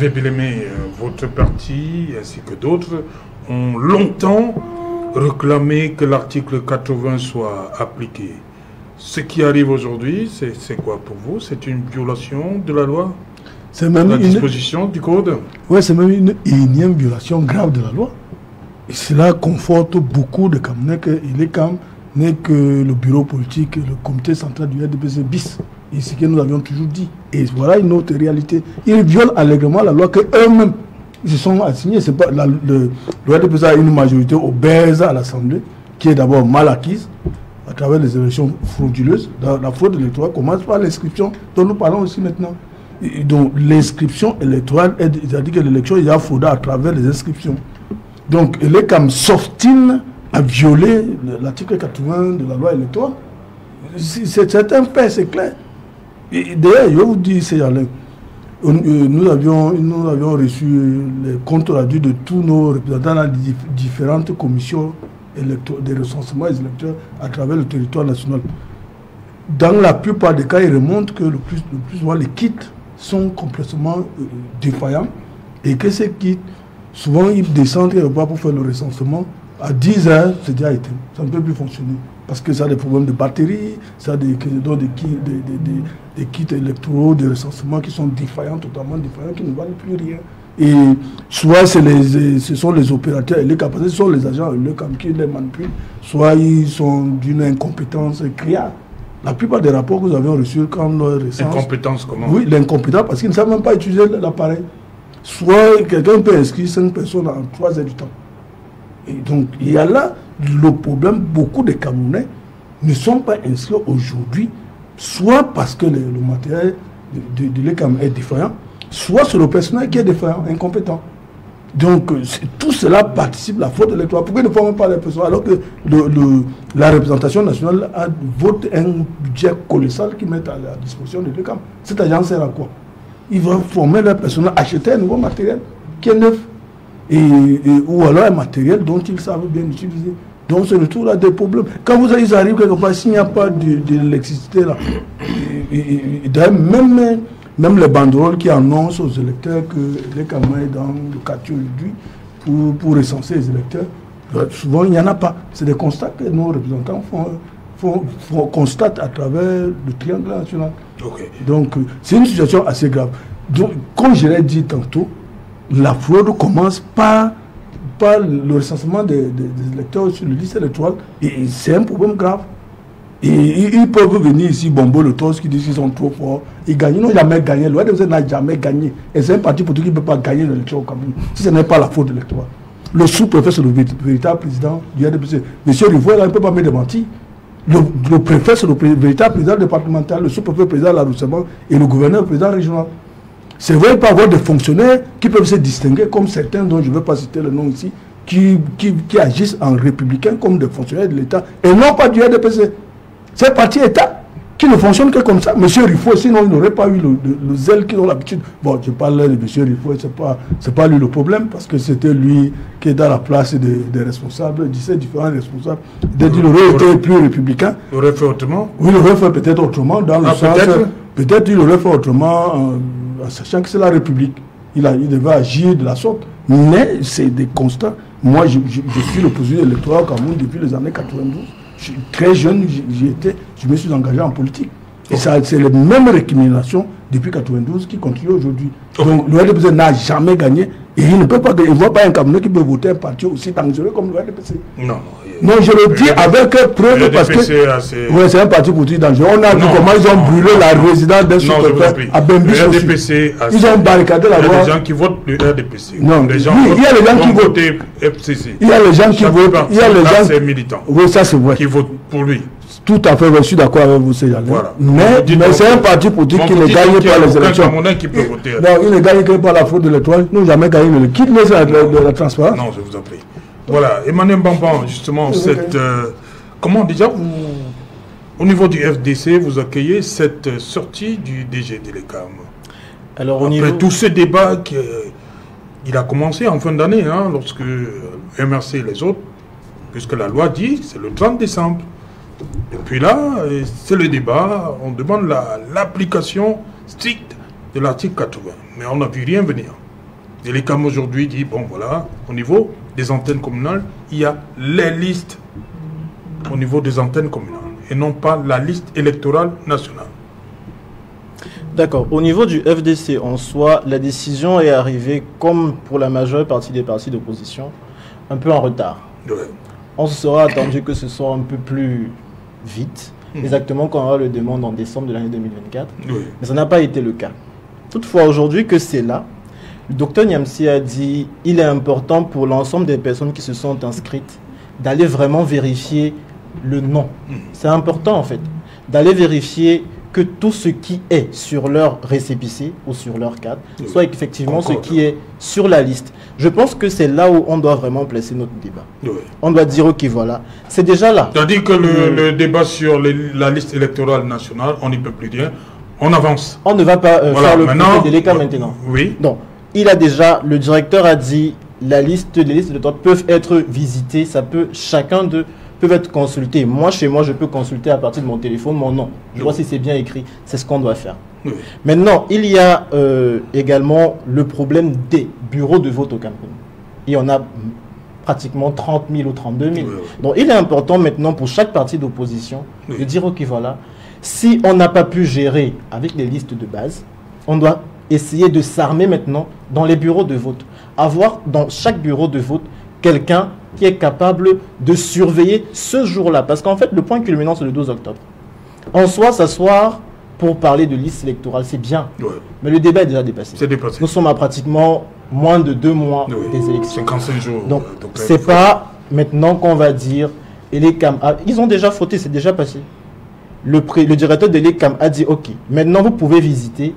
Hervé Bellemé, votre parti ainsi que d'autres ont longtemps réclamé que l'article 80 soit appliqué. Ce qui arrive aujourd'hui, c'est quoi pour vous? C'est une violation de la loi? C'est même la disposition du code? Oui, c'est même une énième violation grave de la loi. Et cela conforte beaucoup de Camerounais qu'il est quand n'est que le bureau politique, le comité central du RDPC bis. Et ce que nous avions toujours dit. Et voilà une autre réalité. Ils violent allègrement la loi qu'eux-mêmes se sont assignés. C'est pas le RDPC a une majorité obèse à l'Assemblée, qui est d'abord mal acquise à travers les élections frauduleuses. La fraude électorale commence par l'inscription dont nous parlons aussi maintenant. Et donc l'inscription électorale, c'est-à-dire que l'élection est fraudée à travers les inscriptions. Donc elle est comme sortine à violer l'article 80 de la loi électorale. C'est un fait, c'est clair. D'ailleurs, je vous dis, c'est nous avions reçu les comptes rendus de tous nos représentants dans les différentes commissions des recensements électeurs à travers le territoire national. Dans la plupart des cas, ils remontent que le plus souvent, les kits sont complètement défaillants et que ces kits, souvent, ils descendent quelque part pour faire le recensement. À 10 heures, c'est déjà éteint. Ça ne peut plus fonctionner. Parce que ça a des problèmes de batterie, ça a des kits électoraux, des recensements qui sont défaillants, totalement défaillants, qui ne valent plus rien. Et soit ce sont les opérateurs et les capacités, ce sont les agents qui les manipulent, soit ils sont d'une incompétence criarde. La plupart des rapports que nous avions reçus quand nous recense... Incompétence comment? Oui, l'incompétence parce qu'ils ne savent même pas utiliser l'appareil. Soit quelqu'un peut inscrire 5 personnes en 3 heures du temps. Et donc, il y a là le problème, beaucoup de Camerounais ne sont pas inscrits aujourd'hui, soit parce que le matériel de l'ECAM est défaillant, soit sur le personnel qui est défaillant, incompétent. Donc, tout cela participe à la faute électorale. Pourquoi ils ne forment pas les personnes alors que la représentation nationale vote un budget colossal qu'ils mettent à la disposition de l'ECAM? Cette agence sert à quoi? Ils vont former les personnes, acheter un nouveau matériel qui est neuf. Ou alors un matériel dont ils savent bien utiliser. Donc c'est le tout là des problèmes. Quand ils arrivent quelque part, s'il n'y a pas de l'électricité là, même les banderoles qui annoncent aux électeurs que les caméras dans le quartier aujourd'hui pour recenser les électeurs, souvent il n'y en a pas. C'est des constats que nos représentants constatent à travers le triangle national. Okay. Donc c'est une situation assez grave. Donc, comme je l'ai dit tantôt, la fraude commence par le recensement des électeurs sur le liste électorale et c'est un problème grave. Et ils peuvent venir ici, bomber le torse, qui disent qu'ils sont trop forts. Ils gagnent, ils n'ont jamais gagné. Le RDPC n'a jamais gagné. Et c'est un parti politique qui ne peut pas gagner l'élection au Cameroun, si ce n'est pas la fraude électorale. Le sous-préfet, c'est le véritable président du RDPC. Monsieur Rivoire, il ne peut pas me démentir. Le préfet, c'est le véritable président départemental, le sous-préfet, président de l'arrondissement et le gouverneur, président régional. C'est vrai qu'il peut y avoir des fonctionnaires qui peuvent se distinguer, comme certains dont je ne veux pas citer le nom ici, qui agissent en républicain comme des fonctionnaires de l'État et non pas du RDPC. C'est parti État qui ne fonctionne que comme ça. Monsieur Rifo, sinon il n'aurait pas eu le zèle qu'ils ont l'habitude. Bon, je parle de monsieur Rifo, c'est pas lui le problème, parce que c'était lui qui est dans la place des responsables, 17 différents responsables. Il aurait été plus républicain. Il aurait fait autrement? Oui, il aurait fait peut-être autrement, dans le sens... Peut-être il aurait fait autrement, en sachant que c'est la République. Il devait agir de la sorte. Mais c'est des constats. Moi, je suis le processus électoral au Cameroun depuis les années 92. Je suis très jeune, je me suis engagé en politique. Et c'est les mêmes récriminations depuis 92 qui continuent aujourd'hui. Donc le RDPC n'a jamais gagné. Et il ne peut pas, il ne voit pas un Camerounais qui peut voter un parti aussi dangereux comme le RDPC. Non, je le dis avec preuve parce que c'est un parti politique dangereux. On a vu comment ils ont brûlé la résidence d'un sous-préfet à Bembis. Ils ont barricadé la voie. Il y a des gens qui votent le RDPC. Non, il y a les gens qui votent FCC. Il y a les gens qui votent. Il y a les gens. C'est militant. Oui, ça c'est vrai. Qui votent pour lui. Tout à fait, je suis d'accord avec vous, voilà. Mais c'est un parti politique qui ne gagne pas les élections. Non, il ne gagne que par la fraude électorale. Nous n'avons jamais gagné le kit, mais c'est la transparence. Non, je vous en prie. Voilà, Emmanuel Bamban, justement, comment déjà au niveau du FDC, vous accueillez cette sortie du DG de l'ECAM? Alors, après tout ce débat il a commencé en fin d'année, lorsque MRC et les autres, puisque la loi dit c'est le 30 décembre. Et puis là, c'est le débat, on demande l'application stricte de l'article 80. Mais on n'a vu rien venir. Et les CAM aujourd'hui dit, bon voilà, au niveau des antennes communales, il y a les listes au niveau des antennes communales et non pas la liste électorale nationale. D'accord. Au niveau du FDC en soi, la décision est arrivée, comme pour la majeure partie des partis d'opposition, un peu en retard. Ouais. On se sera attendu que ce soit un peu plus vite, exactement quand on le demande en décembre de l'année 2024. Oui. Mais ça n'a pas été le cas. Toutefois, aujourd'hui que c'est là, le docteur Niamsi a dit il est important pour l'ensemble des personnes qui se sont inscrites d'aller vraiment vérifier le nom. C'est important en fait, d'aller vérifier que tout ce qui est sur leur récépissé ou sur leur carte soit effectivement ce qui est sur la liste. Je pense que c'est là où on doit vraiment placer notre débat. Oui. On doit dire, ok, voilà, c'est déjà là. C'est-à-dire que le débat sur la liste électorale nationale, on n'y peut plus dire, on avance. On ne va pas faire le procès de l'ECA maintenant. Oui. Donc, il a déjà, le directeur a dit, les listes électorales peuvent être visitées, ça peut, chacun d'eux peuvent être consultés. Moi, chez moi, je peux consulter à partir de mon téléphone mon nom. Je vois si c'est bien écrit. C'est ce qu'on doit faire. Oui. Maintenant, il y a également le problème des bureaux de vote au Cameroun. Il y en a pratiquement 30 000 ou 32 000. Oui, oui. Donc, il est important maintenant pour chaque parti d'opposition de dire, ok, voilà, si on n'a pas pu gérer avec les listes de base, on doit essayer de s'armer maintenant dans les bureaux de vote. Avoir dans chaque bureau de vote quelqu'un qui est capable de surveiller ce jour-là. Parce qu'en fait, le point culminant, c'est le 12 octobre. En soi, s'asseoir pour parler de liste électorale, c'est bien. Ouais. Mais le débat est déjà dépassé. C'est dépassé. Nous sommes à pratiquement moins de 2 mois des élections. 55 jours. Donc c'est pas maintenant qu'on va dire, et les CAM, ils ont déjà fauté, c'est déjà passé. Le directeur de l'ECAM a dit, ok, maintenant vous pouvez visiter,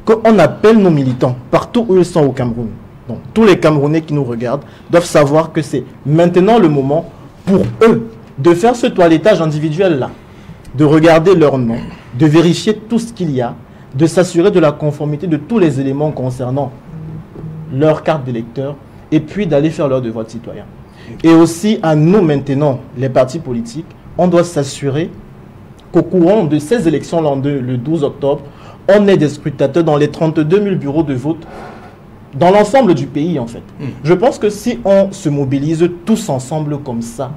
qu'on appelle nos militants partout où ils sont au Cameroun. Donc, tous les Camerounais qui nous regardent doivent savoir que c'est maintenant le moment pour eux de faire ce toilettage individuel-là, de regarder leur nom, de vérifier tout ce qu'il y a, de s'assurer de la conformité de tous les éléments concernant leur carte d'électeur et puis d'aller faire leur devoir de citoyen. Et aussi à nous maintenant, les partis politiques, on doit s'assurer qu'au courant de ces élections le 12 octobre, on ait des scrutateurs dans les 32 000 bureaux de vote dans l'ensemble du pays, en fait. Je pense que si on se mobilise tous ensemble comme ça,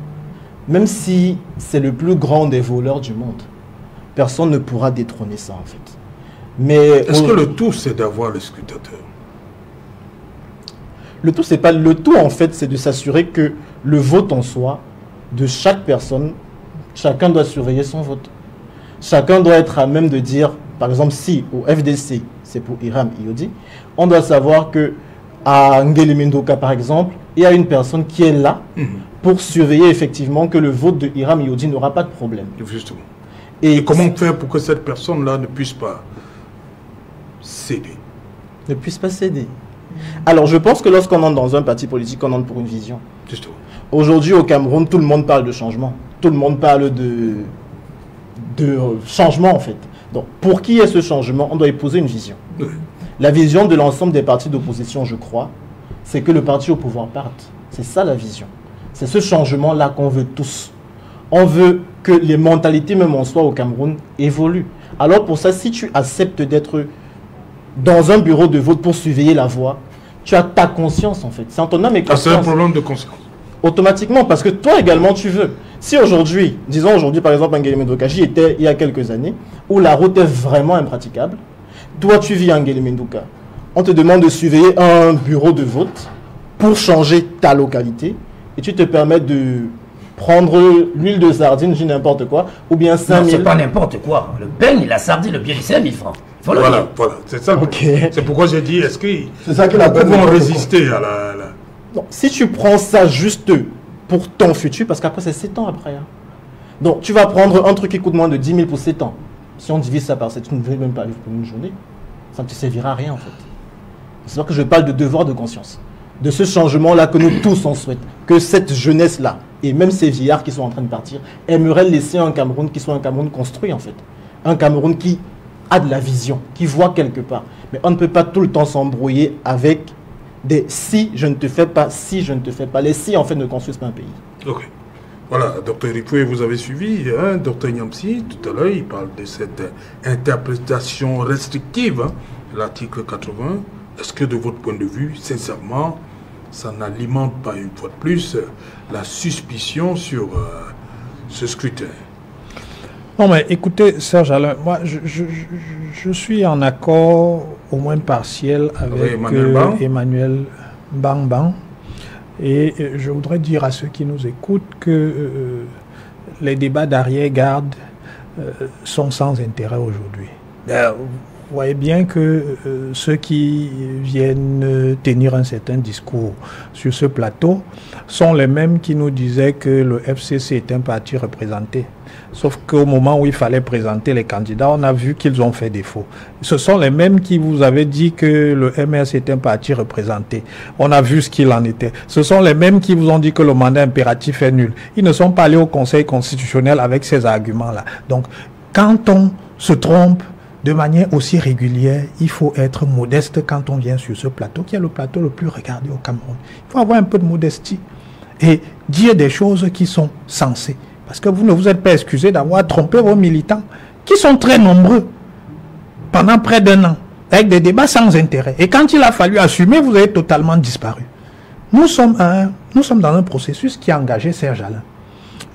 même si c'est le plus grand des voleurs du monde, personne ne pourra détrôner ça, en fait. Mais est-ce que le tout, c'est d'avoir les scrutateurs? Le tout, c'est pas le tout, en fait, c'est de s'assurer que le vote en soi, de chaque personne, chacun doit surveiller son vote. Chacun doit être à même de dire, par exemple, si au FDC, c'est pour Hiram Iodi, on doit savoir que à Ngele Mendoka, par exemple, il y a une personne qui est là pour surveiller effectivement que le vote de Hiram Iodi n'aura pas de problème. Justement. Et comment faire pour que cette personne-là ne puisse pas céder? Ne puisse pas céder. Alors, je pense que lorsqu'on entre dans un parti politique, on entre pour une vision. Justement. Aujourd'hui, au Cameroun, tout le monde parle de changement. Tout le monde parle de changement, en fait. Donc, pour qui est ce changement, on doit y poser une vision. Oui. La vision de l'ensemble des partis d'opposition, je crois, c'est que le parti au pouvoir parte. C'est ça la vision. C'est ce changement-là qu'on veut tous. On veut que les mentalités, même en soi, au Cameroun, évoluent. Alors pour ça, si tu acceptes d'être dans un bureau de vote pour surveiller la voie, tu as ta conscience, en fait. C'est en ton âme et conscience. C'est un problème de conscience. Automatiquement, parce que toi également, tu veux. Si aujourd'hui, disons aujourd'hui, par exemple, Ngele Mendoka, j'y étais il y a quelques années, où la route est vraiment impraticable. Toi, tu vis à Ngele Mendoka. On te demande de surveiller un bureau de vote pour changer ta localité. Et tu te permets de prendre l'huile de sardine, je dis n'importe quoi, ou bien 5 000... Non, c'est pas n'importe quoi. Le peigne, la sardine, le bien, c'est 5 000 francs. Voilà, c'est ça. Okay. C'est pourquoi j'ai dit, est-ce qu'ils vont résister à la... Non, si tu prends ça juste pour ton futur, parce qu'après, c'est 7 ans après. Hein. Donc, tu vas prendre un truc qui coûte moins de 10 000 pour 7 ans. Si on divise ça par 7, tu ne veux même pas vivre pour une journée. Ça ne te servira à rien, en fait. C'est pour que je parle de devoir de conscience. De ce changement-là que nous tous on souhaite. Que cette jeunesse-là, et même ces vieillards qui sont en train de partir, aimeraient laisser un Cameroun qui soit un Cameroun construit, en fait. Un Cameroun qui a de la vision, qui voit quelque part. Mais on ne peut pas tout le temps s'embrouiller avec des si je ne te fais pas, si je ne te fais pas. Les si, en fait, ne construisent pas un pays. Ok. Voilà, Dr Ripoué, vous avez suivi, hein, Dr Niamsi, tout à l'heure, il parle de cette interprétation restrictive, hein, l'article 80 est-ce que de votre point de vue, sincèrement, ça n'alimente pas une fois de plus la suspicion sur ce scrutin? Non, mais écoutez, Serge Alain, moi, je suis en accord, au moins partiel, avec Emmanuel Bang. Et je voudrais dire à ceux qui nous écoutent que les débats d'arrière-garde sont sans intérêt aujourd'hui. Vous voyez bien que ceux qui viennent tenir un certain discours sur ce plateau sont les mêmes qui nous disaient que le FCC est un parti représenté. Sauf qu'au moment où il fallait présenter les candidats, on a vu qu'ils ont fait défaut. Ce sont les mêmes qui vous avaient dit que le MS est un parti représenté. On a vu ce qu'il en était. Ce sont les mêmes qui vous ont dit que le mandat impératif est nul. Ils ne sont pas allés au Conseil constitutionnel avec ces arguments-là. Donc, quand on se trompe de manière aussi régulière, il faut être modeste quand on vient sur ce plateau, qui est le plateau le plus regardé au Cameroun. Il faut avoir un peu de modestie et dire des choses qui sont sensées. Parce que vous ne vous êtes pas excusé d'avoir trompé vos militants, qui sont très nombreux, pendant près d'un an, avec des débats sans intérêt. Et quand il a fallu assumer, vous avez totalement disparu. Nous sommes dans un processus qui a engagé Serge Alain.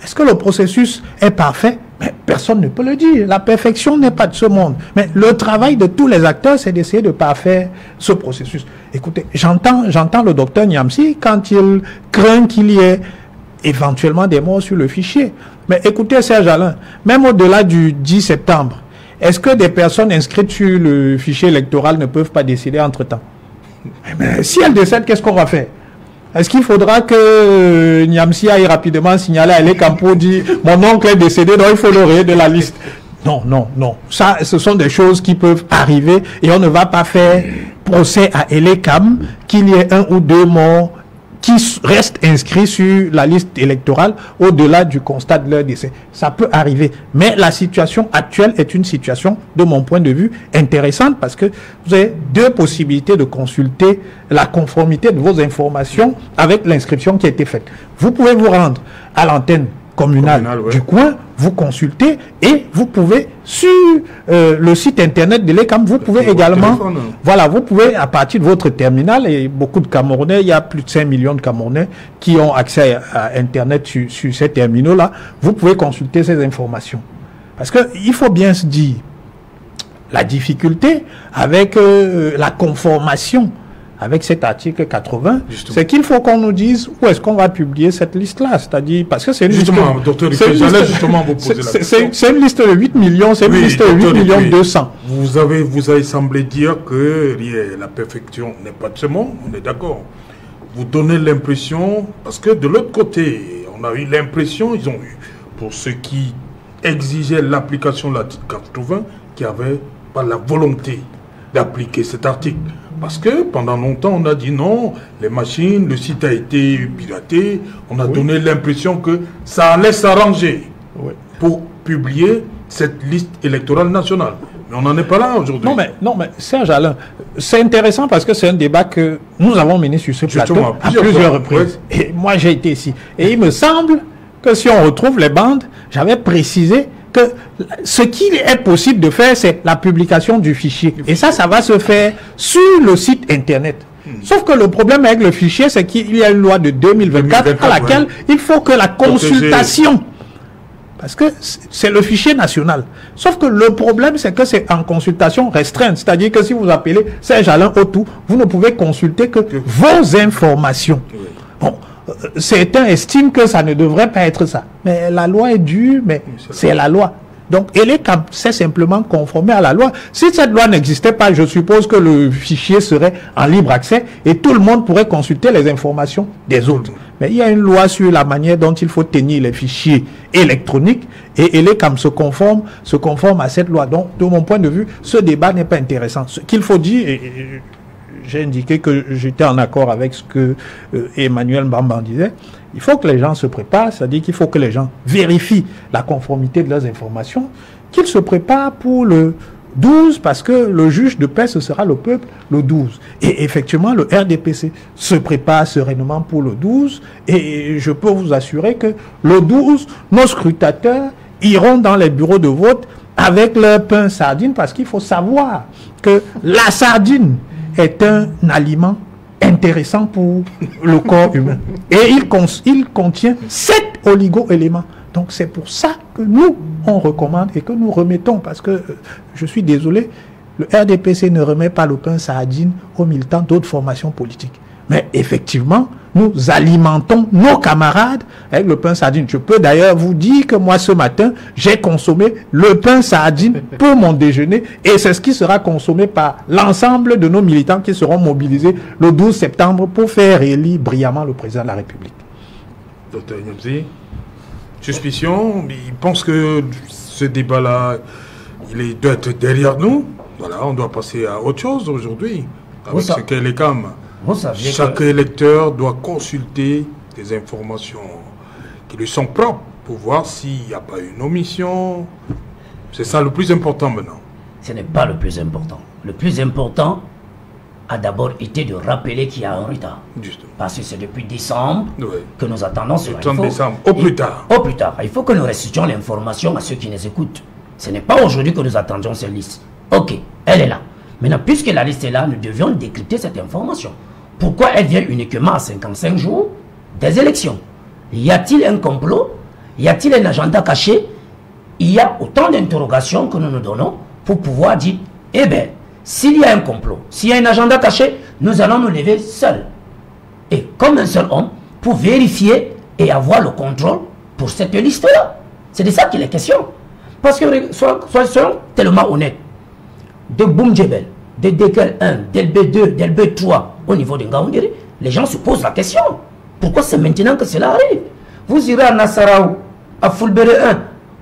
Est-ce que le processus est parfait? Mais personne ne peut le dire. La perfection n'est pas de ce monde. Mais le travail de tous les acteurs, c'est d'essayer de parfaire ce processus. Écoutez, j'entends le docteur Niamsi quand il craint qu'il y ait éventuellement des morts sur le fichier. Mais écoutez Serge Alain, même au-delà du 10 septembre, est-ce que des personnes inscrites sur le fichier électoral ne peuvent pas décider entre-temps? Mais si elles décèdent, qu'est-ce qu'on va faire? Est-ce qu'il faudra que Niamsi aille rapidement signaler à Elé Campo, dit mon oncle est décédé, donc il faut le rayer de la liste? Non. Ça, ce sont des choses qui peuvent arriver et on ne va pas faire procès à Elé Cam qu'il y ait 1 ou 2 morts qui restent inscrits sur la liste électorale au-delà du constat de leur décès. Ça peut arriver. Mais la situation actuelle est une situation, de mon point de vue, intéressante parce que vous avez 2 possibilités de consulter la conformité de vos informations avec l'inscription qui a été faite. Vous pouvez vous rendre à l'antenne communale du coin, vous consultez et vous pouvez sur le site internet de l'ECAM, vous pouvez également, vous pouvez à partir de votre terminal, et beaucoup de Camerounais, il y a plus de 5 millions de Camerounais qui ont accès à internet sur ces terminaux-là, vous pouvez consulter ces informations. Parce qu'il faut bien se dire, la difficulté avec la conformation avec cet article 80, c'est qu'il faut qu'on nous dise où est-ce qu'on va publier cette liste-là. C'est-à-dire, parce que c'est une liste... Docteur, j'allais justement vous poser la question. C'est une liste de 8 millions, c'est une liste de 8 millions 200. Vous avez semblé dire que la perfection n'est pas de ce monde, on est d'accord. Vous donnez l'impression, parce que de l'autre côté, on a eu l'impression, ils ont eu, pour ceux qui exigeaient l'application de l'article 80, qui n'avaient pas la volonté d'appliquer cet article. Parce que pendant longtemps, on a dit non, les machines, le site a été piraté. On a donné l'impression que ça allait s'arranger pour publier cette liste électorale nationale. Mais on n'en est pas là aujourd'hui. Non, mais Serge Alain, c'est intéressant parce que c'est un débat que nous avons mené sur ce plateau à plusieurs reprises. Ouais. Et moi, j'ai été ici. Et il me semble que si on retrouve les bandes, j'avais précisé que ce qu'il est possible de faire, c'est la publication du fichier. Et ça va se faire sur le site internet. Sauf que le problème avec le fichier, c'est qu'il y a une loi de 2024 à laquelle il faut que la consultation... Parce que c'est le fichier national. Sauf que le problème, c'est que c'est en consultation restreinte. C'est-à-dire que si vous appelez Serge Alain Autou, vous ne pouvez consulter que vos informations. Bon, certains estiment que ça ne devrait pas être ça. Mais la loi est dure, mais c'est la loi. Donc, ELECAM s'est simplement conformé à la loi. Si cette loi n'existait pas, je suppose que le fichier serait en libre accès et tout le monde pourrait consulter les informations des autres. Mais il y a une loi sur la manière dont il faut tenir les fichiers électroniques et ELECAM se conforme à cette loi. Donc, de mon point de vue, ce débat n'est pas intéressant. Ce qu'il faut dire, et j'ai indiqué que j'étais en accord avec ce que Emmanuel Bamban disait, il faut que les gens se préparent, c'est-à-dire qu'il faut que les gens vérifient la conformité de leurs informations, qu'ils se préparent pour le 12, parce que le juge de paix, ce sera le peuple le 12. Et effectivement, le RDPC se prépare sereinement pour le 12, et je peux vous assurer que le 12, nos scrutateurs iront dans les bureaux de vote avec leur pain sardine, parce qu'il faut savoir que la sardine est un aliment intéressant pour le corps humain. Et il contient 7 oligo-éléments. Donc c'est pour ça que nous, on recommande et que nous remettons, parce que je suis désolé, le RDPC ne remet pas le pain sardine aux militants d'autres formations politiques. Mais effectivement, nous alimentons nos camarades avec le pain sardine. Je peux d'ailleurs vous dire que moi, ce matin, j'ai consommé le pain sardine pour mon déjeuner et c'est ce qui sera consommé par l'ensemble de nos militants qui seront mobilisés le 12 septembre pour faire élire brillamment le président de la République. Docteur Nyamzi, suspicion, il pense que ce débat-là, il doit être derrière nous. Voilà, on doit passer à autre chose aujourd'hui. Avec ce qu'est les CAM. Chaque électeur doit consulter des informations qui lui sont propres pour voir s'il n'y a pas une omission. C'est ça le plus important maintenant. Ce n'est pas le plus important. Le plus important a d'abord été de rappeler qu'il y a un retard. Justement. Parce que c'est depuis décembre que nous attendons ce retard. Décembre, au plus tard. Au plus tard. Il faut que nous restituions l'information à ceux qui nous écoutent. Ce n'est pas aujourd'hui que nous attendions cette liste. Ok, elle est là. Maintenant, puisque la liste est là, nous devions décrypter cette information. Pourquoi elle vient uniquement à 55 jours des élections? Y a-t-il un complot? Y a-t-il un agenda caché? Il y a autant d'interrogations que nous nous donnons pour pouvoir dire, eh bien, s'il y a un complot, s'il y a un agenda caché, nous allons nous lever seuls. Et comme un seul homme, pour vérifier et avoir le contrôle pour cette liste-là. C'est de ça qu'il est question. Parce que, soyons tellement honnêtes, de Boum Djebel, de Dekel 1, d'LB2, d'LB3, au niveau de Ngaoundiri, les gens se posent la question. Pourquoi c'est maintenant que cela arrive? Vous irez à Nassaraou, à Fulbere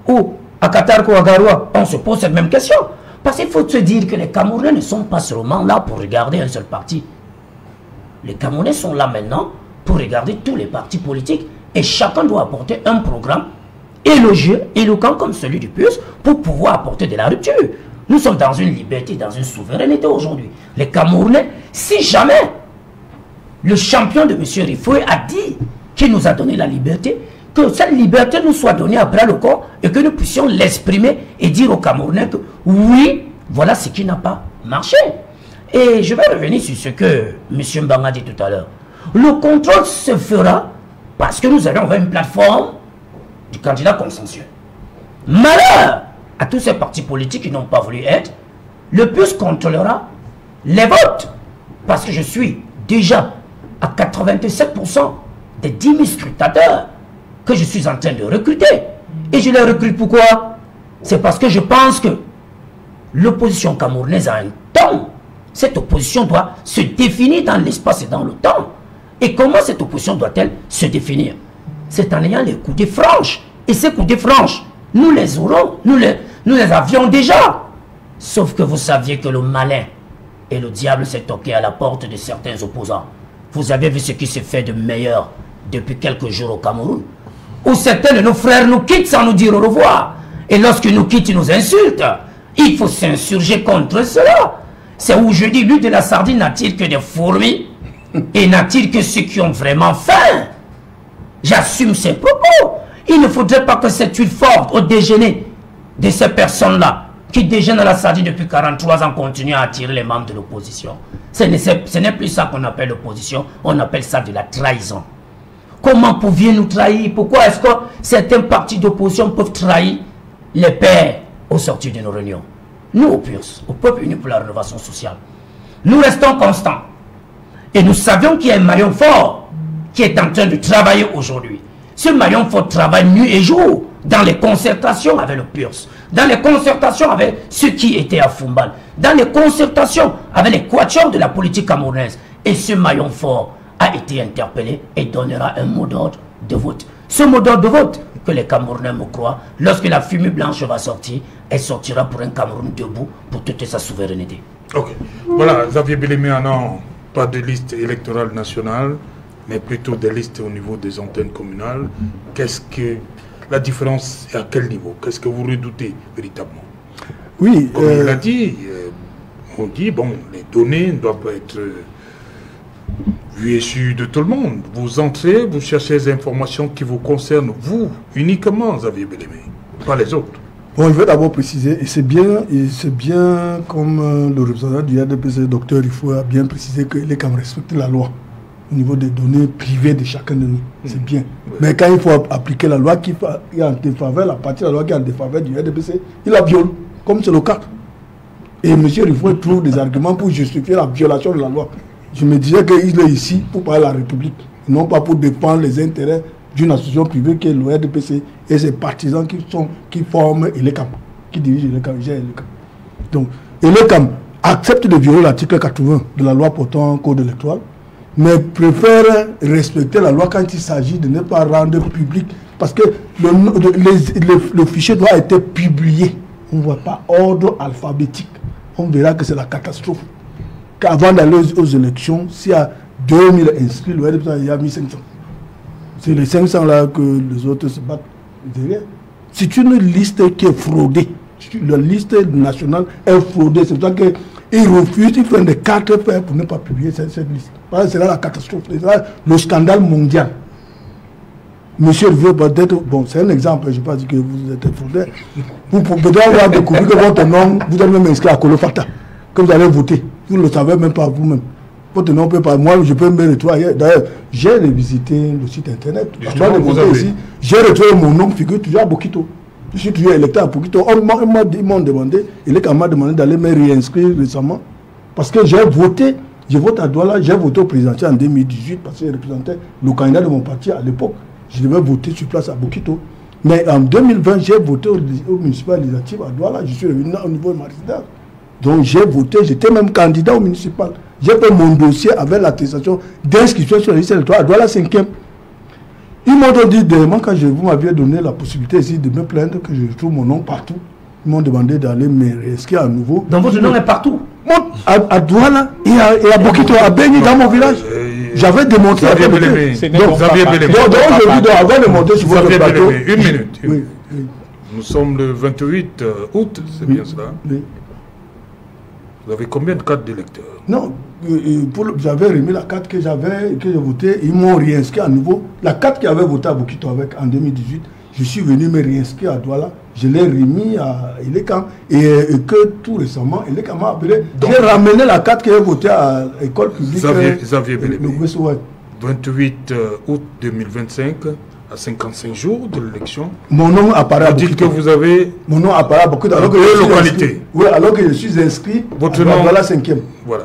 1, ou à Katarko, à Garoua, on se pose cette même question. Parce qu'il faut se dire que les Camerounais ne sont pas seulement là pour regarder un seul parti. Les Camerounais sont là maintenant pour regarder tous les partis politiques et chacun doit apporter un programme élogieux, éloquent comme celui du PUS pour pouvoir apporter de la rupture. Nous sommes dans une liberté, dans une souveraineté aujourd'hui. Les Camerounais, si jamais le champion de M. Rifoué a dit qu'il nous a donné la liberté, que cette liberté nous soit donnée à bras le corps et que nous puissions l'exprimer et dire aux Camerounais que oui, voilà ce qui n'a pas marché. Et je vais revenir sur ce que M. Mbanga a dit tout à l'heure. Le contrôle se fera parce que nous allons vers une plateforme du candidat consensuel. Malheur à tous ces partis politiques qui n'ont pas voulu être, le PUS contrôlera les votes. Parce que je suis déjà à 87% des 10 000 scrutateurs que je suis en train de recruter. Et je les recrute pourquoi? C'est parce que je pense que l'opposition camerounaise a un temps. Cette opposition doit se définir dans l'espace et dans le temps. Et comment cette opposition doit-elle se définir? C'est en ayant les coudées franches. Et ces coudées franches, nous les aurons, nous les avions déjà. Sauf que vous saviez que le malin et le diable s'est toqué à la porte de certains opposants. Vous avez vu ce qui se fait de meilleur depuis quelques jours au Cameroun, où certains de nos frères nous quittent sans nous dire au revoir. Et lorsqu'ils nous quittent, ils nous insultent. Il faut s'insurger contre cela. C'est où je dis, lui de la sardine n'attire que des fourmis et n'attire que ceux qui ont vraiment faim. J'assume ces propos. Il ne faudrait pas que cette huile forte au déjeuner de ces personnes-là qui déjeunent à la sardine depuis 43 ans continue à attirer les membres de l'opposition. Ce n'est plus ça qu'on appelle l'opposition, on appelle ça de la trahison. Comment pouviez-nous trahir? Pourquoi est-ce que certains partis d'opposition peuvent trahir les pères au sortir de nos réunions? Nous, au PUS, au Peuple Uni pour la Rénovation Sociale, nous restons constants. Et nous savions qu'il y a un maillon fort qui est en train de travailler aujourd'hui. Ce maillon fort travaille nuit et jour dans les concertations avec le PUS, dans les concertations avec ceux qui étaient à Fumbal, dans les concertations avec les quatuors de la politique camerounaise. Et ce maillon fort a été interpellé et donnera un mot d'ordre de vote. Ce mot d'ordre de vote, que les Camerounais me croient, lorsque la fumée blanche va sortir, elle sortira pour un Cameroun debout pour toute sa souveraineté. Ok. Voilà, Xavier Bellemé, non, pas de liste électorale nationale, mais plutôt des listes au niveau des antennes communales. Qu'est-ce que la différence est à quel niveau? Qu'est-ce que vous redoutez véritablement? Oui. Comme il l'a dit, on dit, bon, les données ne doivent pas être vues et sues de tout le monde. Vous entrez, vous cherchez les informations qui vous concernent, vous, uniquement, Xavier Bellemé, pas les autres. Bon, je vais d'abord préciser, et c'est bien comme le représentant du RDPC, docteur Rifo, a bien précisé que les CAM respectent la loi au niveau des données privées de chacun de nous. C'est bien. Mais quand il faut appliquer la loi qui est en défaveur, la partie de la loi qui est en défaveur du RDPC, il la viole, comme c'est le cas. Et M. Rifo trouve des arguments pour justifier la violation de la loi. Je me disais qu'il est ici pour parler de la République, non pas pour défendre les intérêts d'une association privée qui est le RDPC et ses partisans qui forment ELECAM, qui dirigent ELECAM, Donc, ELECAM accepte de violer l'article 80 de la loi portant code électoral, mais préfère respecter la loi quand il s'agit de ne pas rendre public, parce que le fichier doit être publié. On ne voit pas ordre alphabétique. On verra que c'est la catastrophe. Qu'avant d'aller aux élections, s'il y a 2000 inscrits, le RDPC il y a 1500. C'est les 500 là que les autres se battent derrière. C'est une liste qui est fraudée. La liste nationale est fraudée. C'est pour ça qu'ils refusent, ils font des 4 fers pour ne pas publier cette liste. C'est là la catastrophe. C'est là le scandale mondial. Monsieur veut peut-être, bon, c'est un exemple, je n'ai pas dit que vous êtes fraudé. Vous pouvez avoir découvert que votre nom, vous êtes même inscrit à Kolofata, que vous allez voter. Vous ne le savez même pas vous-même. Votre nom peut pas. Moi, je peux me retrouver. D'ailleurs, j'ai revisité le site internet. Avant de voter ici, j'ai retrouvé mon nom, figure toujours à Bokito. Je suis toujours électeur à Bokito. Ils m'ont demandé, il m'a demandé d'aller me réinscrire récemment. Parce que j'ai voté, je vote à Douala, j'ai voté au présidentiel en 2018 parce que je représentais le candidat de mon parti à l'époque. Je devais voter sur place à Bokito. Mais en 2020, j'ai voté au municipal législatif à Douala. Je suis revenu au niveau de ma résidence. Donc j'ai voté, j'étais même candidat au municipal. J'ai fait mon dossier avec l'attestation d'inscription sur la liste électorale à Douala 5e. Ils m'ont dit, quand vous m'aviez donné la possibilité ici de me plaindre que je trouve mon nom partout, ils m'ont demandé d'aller me réinscrire à nouveau. Donc votre nom est partout? À Douala et à Bokito, à Béni, dans mon village. J'avais démontré. Donc aujourd'hui, avant de monter sur votre plateau. Une minute. Oui. Nous sommes le 28 août, c'est bien cela? Oui. Vous avez combien de cartes d'électeurs? Non, j'avais remis la carte que j'ai votée, ils m'ont réinscrit à nouveau. La carte qui avait voté à Bokito avec en 2018, je suis venu me réinscrire à Douala, je l'ai remis à ELECAM et que tout récemment, ELECAM m'a appelé. J'ai ramené la carte que j'ai votée à l'école publique. Xavier Belébé, 28 août 2025. À 55 jours de l'élection, mon nom apparaît à Bokito. Vous dites que vous avez... Mon nom apparaît à Bokito. Alors que localité. Oui, alors que je suis inscrit votre à Douala 5e. Voilà.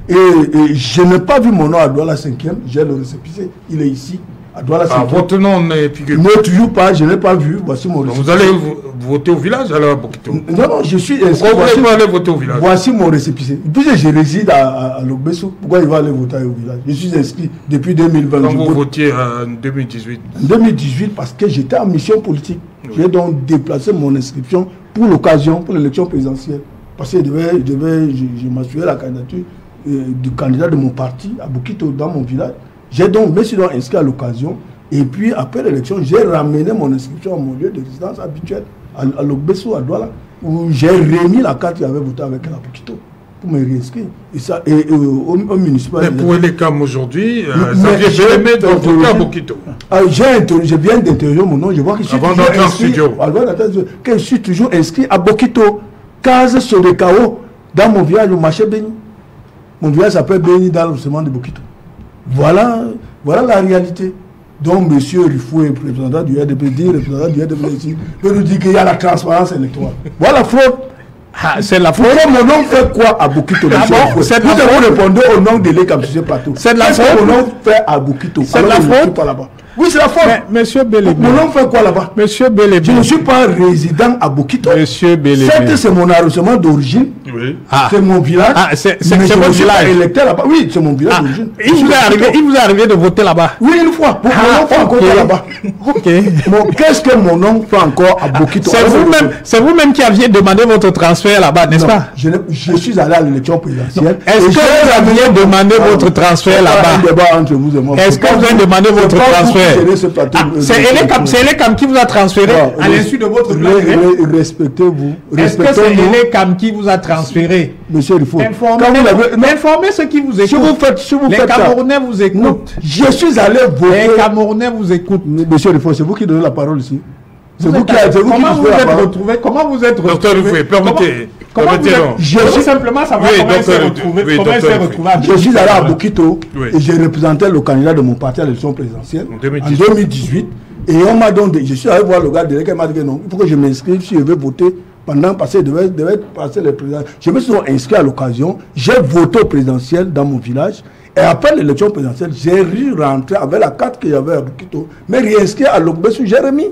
Et je n'ai pas vu mon nom à Douala 5e. J'ai le récépissé. Il est ici, à Douala 5e. Votre nom n'est figuré. Non, toujours pas. Je n'ai pas vu. Voici mon récépissé. Vous allez voter au village alors à Bokito? Non, je suis inscrit. Pourquoi vous allez voter au village? Voici mon récépissé. Puisque je réside à Logbesso, pourquoi il va aller voter au village? Je suis inscrit depuis 2020. Quand vous votiez en 2018? En 2018, parce que j'étais en mission politique. Oui. J'ai donc déplacé mon inscription pour l'occasion, pour l'élection présidentielle. Parce que je m'assurais la candidature du candidat de mon parti à Bokito, dans mon village. J'ai donc me suis donc inscrit à l'occasion. Et puis, après l'élection, j'ai ramené mon inscription à mon lieu de résidence habituel, à Logbesso, à Douala, où j'ai remis la carte qui avait voté avec la Bokito pour me réinscrire. Et ça, au municipal. Mais pour ELECAM aujourd'hui, Xavier Belébé doit voter à Bokito. Je viens d'interroger mon nom, je vois que je suis toujours inscrit. Que je suis toujours inscrit à Bokito, case sur le chaos, dans mon village, au marché Béni. Mon village s'appelle Béni, dans le ciment de Bokito. Voilà la réalité. Donc, M. Rifou est représentant du RDPD, peut nous dire qu'il y a la transparence électorale. Voilà la fraude. C'est la fraude. Mon nom fait quoi à Bokito? Vous répondez au nom de l'ELECAM sur ce plateau. C'est de la fraude. Mon nom fait à Bokito. C'est de la fraude. Oui, c'est la fraude. Monsieur Belébé. Mon nom fait quoi là-bas? Monsieur Belébé. Je ne suis pas résident à Bokito. Monsieur Belébé. Certes, c'est mon arrondissement d'origine. Oui. C'est mon village. C'est mon village. Électeur là-bas. Oui, c'est mon village d'origine. Il vous est arrivé de voter là-bas? Oui, une fois. Mon nom fait encore là-bas. Ok. Qu'est-ce que mon nom fait encore à Bokito? C'est vous-même qui aviez demandé votre transfert là-bas, n'est-ce pas? Je suis allé à l'élection présidentielle. Est-ce que vous aviez demandé votre transfert là-bas? Est-ce que vous avez demandé votre transfert? C'est ELECAM qui vous a transféré à l'insu de votre plan. Respectez-vous. Est-ce que c'est ELECAM qui vous a transféré? Monsieur Rifou, informez ceux qui vous écoutent. Les Camerounais vous écoutent. Je suis allé voter. Les Camerounais vous écoutent. Monsieur Rifou, c'est vous qui donnez la parole ici. C'est vous qui avez comment vous êtes retrouvé? Comment vous êtes retrouvé? Docteur Rufoué, permettez. Simplement savoir comment il s'est retrouvé. Je suis allé à Bokito et j'ai représenté le candidat de mon parti à l'élection présidentielle en 2018. Et on m'a donné, je suis allé voir le gars de l'ECAM, il m'a dit que non, il faut que je m'inscrive si je veux voter pendant passer, devait passer les présidents. Je me suis inscrit à l'occasion, j'ai voté au présidentiel dans mon village. Et après l'élection présidentielle, j'ai rentré avec la carte que j'avais à Bokito, mais réinscrit à Logbesu, j'ai remis.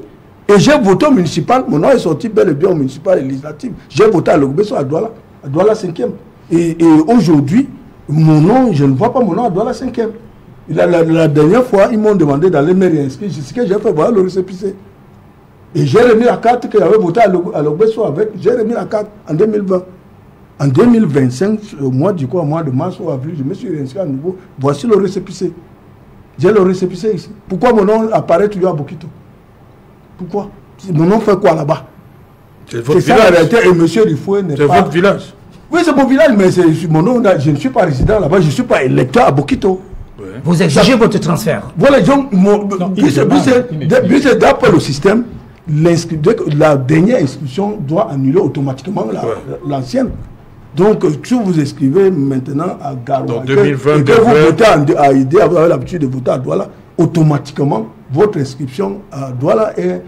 Et j'ai voté au municipal, mon nom est sorti bel et bien au municipal et législatif. J'ai voté à Logbesu, à Douala 5e. Et aujourd'hui, mon nom, je ne vois pas mon nom à Douala 5e. La dernière fois, ils m'ont demandé d'aller me réinscrire. C'est ce que j'ai fait, voilà le récépissé. Et j'ai remis la carte que j'avais votée à Logbesu avec. J'ai remis la carte en 2020. En 2025, au mois de mars ou avril, je me suis réinscrit à nouveau. Voici le récépissé. J'ai le récépissé ici. Pourquoi mon nom apparaît toujours à Bokito? Pourquoi? Mon nom fait quoi là-bas? C'est votre village. La réalité, et monsieur Rifoué n'est pas... C'est votre village. Oui, c'est mon village, mais mon nom, je ne suis pas résident là-bas, je ne suis pas électeur à Bokito. Ouais. Vous exigez votre transfert. Voilà, donc, d'après le système, la dernière inscription doit annuler automatiquement l'ancienne. Donc, si vous inscrivez maintenant à Garoua, et que vous votez à Idé, vous avez l'habitude de voter à Douala, automatiquement, votre inscription à Douala est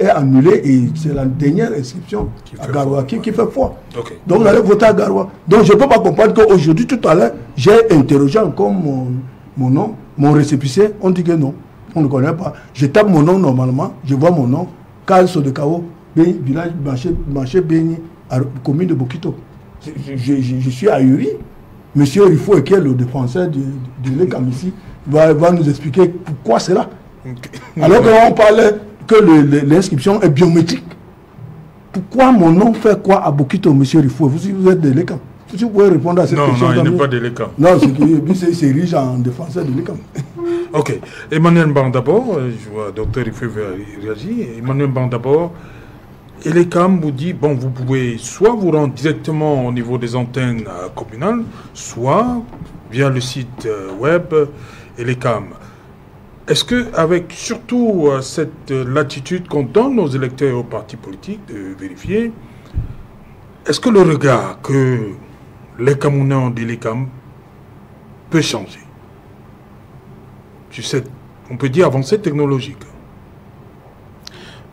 annulée et c'est la dernière inscription à Garoua qui fait foi. Okay. Donc, vous allez voter à Garoua. Donc, je ne peux pas comprendre qu'aujourd'hui, tout à l'heure, j'ai interrogé encore mon nom, mon récépissé. On dit que non, on ne connaît pas. Je tape mon nom normalement, je vois mon nom, Karl Sodekao, village marché Béni, commune de Bokito. Je suis ahuri. Monsieur Rifoué, qui est le défenseur de l'ECAM ici, va nous expliquer pourquoi c'est là. Alors qu'on parlait que l'inscription est biométrique. Pourquoi mon nom fait quoi à Bokito, monsieur Rifoué? Vous êtes de l'ECAM. Si vous pouvez répondre à cette question. Non, il n'est pas de l'ECAM. Non, c'est riche en défenseur de l'ECAM. Ok. Emmanuel Ban d'abord, je vois Dr Rifoué réagir. Emmanuel Ban d'abord. Et l'ECAM vous dit, bon, vous pouvez soit vous rendre directement au niveau des antennes communales, soit via le site web et l'ECAM. Est-ce qu'avec surtout cette latitude qu'on donne aux électeurs et aux partis politiques de vérifier, est-ce que le regard que les Camerounais ont de l'ECAM peut changer sur cette, on peut dire, avancée technologique?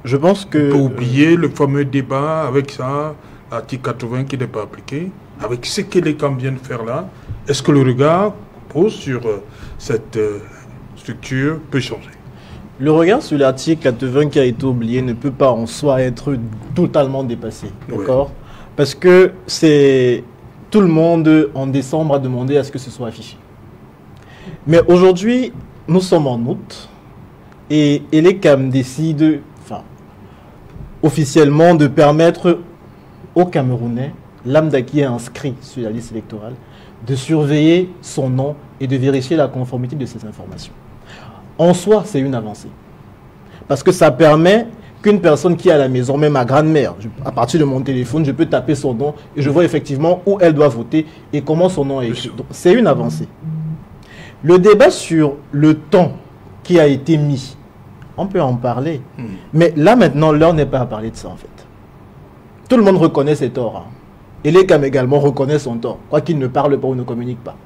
Je pense que... On peut oublier le fameux débat avec ça, l'article 80 qui n'est pas appliqué, avec ce que l'ECAM vient de faire là. Est-ce que le regard pose sur cette structure peut changer? Le regard sur l'article 80 qui a été oublié ne peut pas en soi être totalement dépassé. D'accord? Oui. Parce que c'est... Tout le monde en décembre a demandé à ce que ce soit affiché. Mais aujourd'hui, nous sommes en août et l'ECAM décide... officiellement de permettre aux Camerounais, lambda qui est inscrit sur la liste électorale, de surveiller son nom et de vérifier la conformité de ces informations. En soi, c'est une avancée. Parce que ça permet qu'une personne qui est à la maison, même ma grand-mère, à partir de mon téléphone, je peux taper son nom et je vois effectivement où elle doit voter et comment son nom est écrit. C'est une avancée. Le débat sur le temps qui a été mis, on peut en parler. Mais là, maintenant, l'heure n'est pas à parler de ça, en fait. Tout le monde reconnaît ses torts. Hein. Et l'ECAM également reconnaît son tort. Quoi qu'il ne parle pas ou ne communique pas.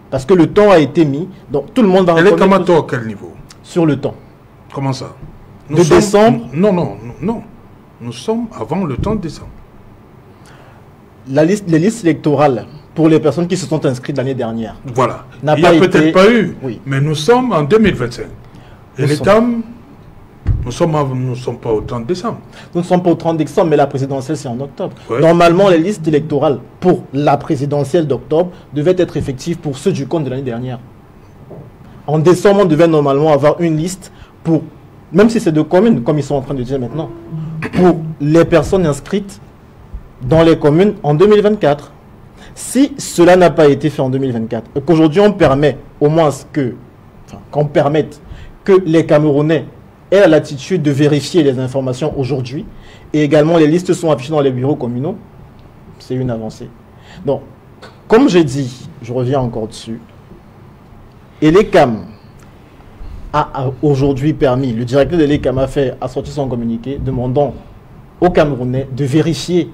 Parce que le temps a été mis. Donc, tout le monde va reconnaître... Et l'ECAM a tort à quel niveau? Sur le temps. Comment ça? Décembre? Non. Nous sommes avant le temps de décembre. Les listes électorales, pour les personnes qui se sont inscrites l'année dernière... Voilà. Il n'y a peut-être pas eu. Oui. Mais nous sommes en 2025. Et l'ECAM... Nous ne sommes pas au 30 décembre. Nous ne sommes pas au 30 décembre, mais la présidentielle, c'est en octobre. Ouais. Normalement, les listes électorales pour la présidentielle d'octobre devaient être effectives pour ceux du compte de l'année dernière. En décembre, on devait normalement avoir une liste pour, même si c'est de communes, comme ils sont en train de dire maintenant, pour les personnes inscrites dans les communes en 2024. Si cela n'a pas été fait en 2024, et qu'aujourd'hui on permet au moins qu'on permette que les Camerounais aient la latitude de vérifier les informations aujourd'hui, et également les listes sont affichées dans les bureaux communaux, c'est une avancée. Donc, comme j'ai dit, je reviens encore dessus, et l'ECAM a aujourd'hui permis, le directeur de l'ECAM a sorti son communiqué demandant aux Camerounais de vérifier.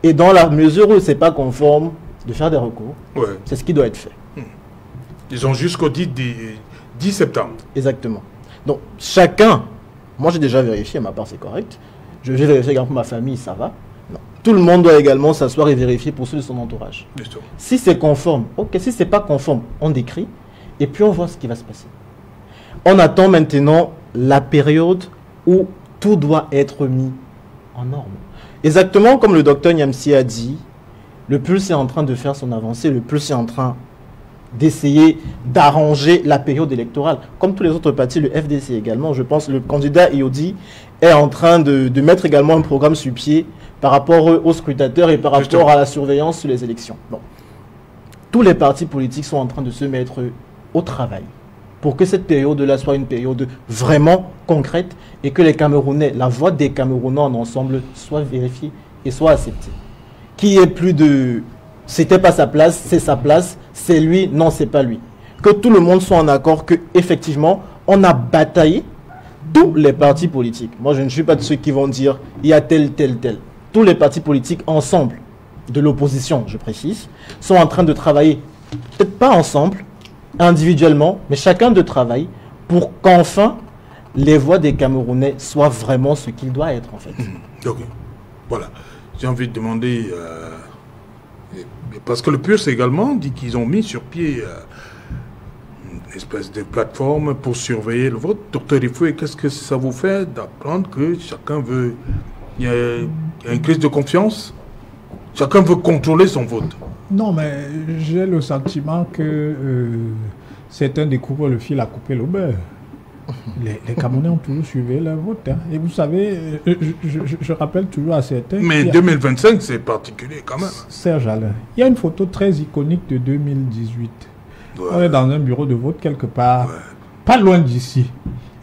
Et dans la mesure où ce n'est pas conforme, de faire des recours. Ouais. C'est ce qui doit être fait. Ils ont jusqu'au 10 septembre. Exactement. Donc, chacun, moi j'ai déjà vérifié, ma part c'est correct. Je vais vérifier également pour ma famille, ça va. Non. Tout le monde doit également s'asseoir et vérifier pour ceux de son entourage. Si c'est conforme, ok. Si ce n'est pas conforme, on décrit et puis on voit ce qui va se passer. On attend maintenant la période où tout doit être mis en norme. Exactement comme le docteur Nyamsi a dit, le PULS est en train de faire son avancée, le PULS est en train d'essayer d'arranger la période électorale. Comme tous les autres partis, le FDC également, je pense, le candidat Iodi est en train de mettre également un programme sur pied par rapport aux scrutateurs et par rapport à la surveillance sur les élections. Bon. Tous les partis politiques sont en train de se mettre au travail pour que cette période-là soit une période vraiment concrète et que les Camerounais, la voix des Camerounais en ensemble soit vérifiée et soit acceptée. Qu'il n'y ait plus de « c'était pas sa place, c'est sa place, c'est lui, non, c'est pas lui ». Que tout le monde soit en accord qu'effectivement, on a bataillé tous les partis politiques. Moi, je ne suis pas de ceux qui vont dire « il y a tel, tel, tel ». Tous les partis politiques ensemble, de l'opposition, je précise, sont en train de travailler, peut-être pas ensemble, individuellement, mais chacun de travail pour qu'enfin, les voix des Camerounais soient vraiment ce qu'ils doivent être, en fait. Ok, voilà. J'ai envie de demander, parce que le PULS également dit qu'ils ont mis sur pied une espèce de plateforme pour surveiller le vote. Docteur Rifoué, qu'est-ce que ça vous fait d'apprendre que chacun veut... Il y a une crise de confiance? Chacun veut contrôler son vote? Non, mais j'ai le sentiment que certains découvrent le fil à couper le beurre. Les Camerounais ont toujours suivi leur vote. Hein. Et vous savez, je rappelle toujours à certains... Mais 2025, c'est particulier quand même. Serge Alain, il y a une photo très iconique de 2018. Ouais. On est dans un bureau de vote quelque part, pas loin d'ici.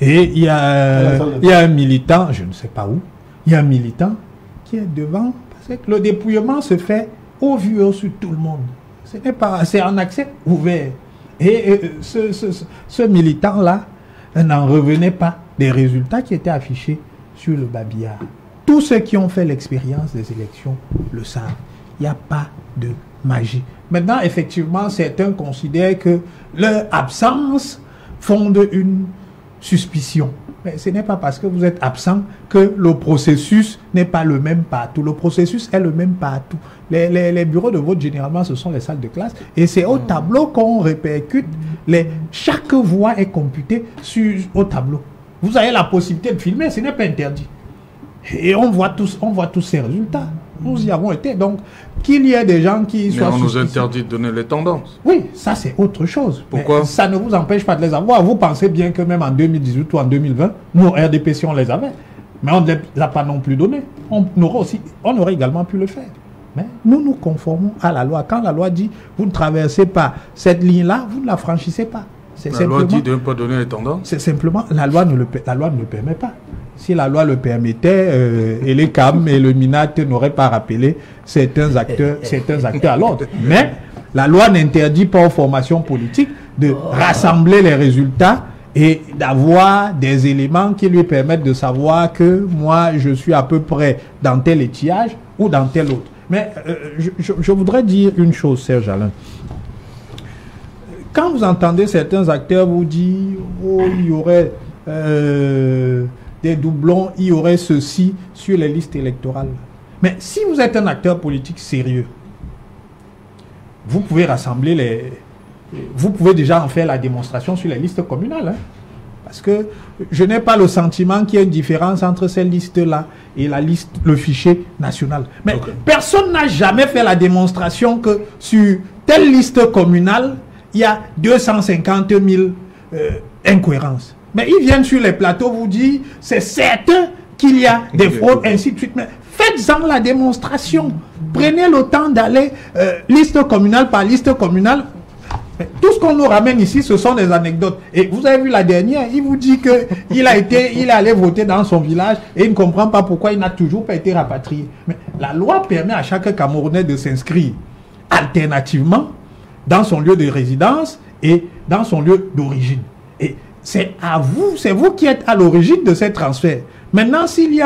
Et il y a un militant, je ne sais pas où, il y a un militant qui est devant, parce que le dépouillement se fait au vu sur tout le monde. C'est un accès ouvert. Et ce militant-là n'en revenait pas des résultats qui étaient affichés sur le babillard. Tous ceux qui ont fait l'expérience des élections le savent. Il n'y a pas de magie. Maintenant, effectivement, certains considèrent que leur absence fonde une suspicion. Mais ce n'est pas parce que vous êtes absent que le processus n'est pas le même partout. Le processus est le même partout. Les bureaux de vote, généralement, ce sont les salles de classe. Et c'est au tableau qu'on répercute. Chaque voix est computée au tableau. Vous avez la possibilité de filmer, ce n'est pas interdit. Et on voit tous ces résultats. Nous y avons été. Donc, qu'il y ait des gens qui soient... Mais on nous interdit de donner les tendances. Oui, ça c'est autre chose. Pourquoi? Mais ça ne vous empêche pas de les avoir. Vous pensez bien que même en 2018 ou en 2020, nous, RDPC, on les avait. Mais on ne les a pas non plus donnés. On aurait également pu le faire. Mais nous nous conformons à la loi. Quand la loi dit, vous ne traversez pas cette ligne-là, vous ne la franchissez pas. La loi dit de ne pas donner les tendances. C'est simplement, la loi ne le permet pas. Si la loi le permettait, et les CAM et le MINAT n'auraient pas rappelé certains acteurs à l'ordre. Mais la loi n'interdit pas aux formations politiques de rassembler les résultats et d'avoir des éléments qui lui permettent de savoir que moi, je suis à peu près dans tel étiage ou dans tel autre. Mais je voudrais dire une chose, Serge Alain. Quand vous entendez certains acteurs vous dire « Oh, il y aurait des doublons, il y aurait ceci sur les listes électorales. » Mais si vous êtes un acteur politique sérieux, vous pouvez rassembler vous pouvez déjà en faire la démonstration sur les listes communales. Hein, parce que je n'ai pas le sentiment qu'il y ait une différence entre ces listes-là et le fichier national. Mais personne n'a jamais fait la démonstration que sur telle liste communale, il y a 250 000 incohérences. Mais ils viennent sur les plateaux vous dire, c'est certain qu'il y a des fraudes, ainsi de suite. Mais faites-en la démonstration. Prenez le temps d'aller liste communale par liste communale. Mais tout ce qu'on nous ramène ici, ce sont des anecdotes. Et vous avez vu la dernière, il vous dit qu'il est allé voter dans son village et il ne comprend pas pourquoi il n'a toujours pas été rapatrié. Mais la loi permet à chaque Camerounais de s'inscrire alternativement dans son lieu de résidence et dans son lieu d'origine. Et c'est à vous, c'est vous qui êtes à l'origine de ces transferts. Maintenant, s'il y a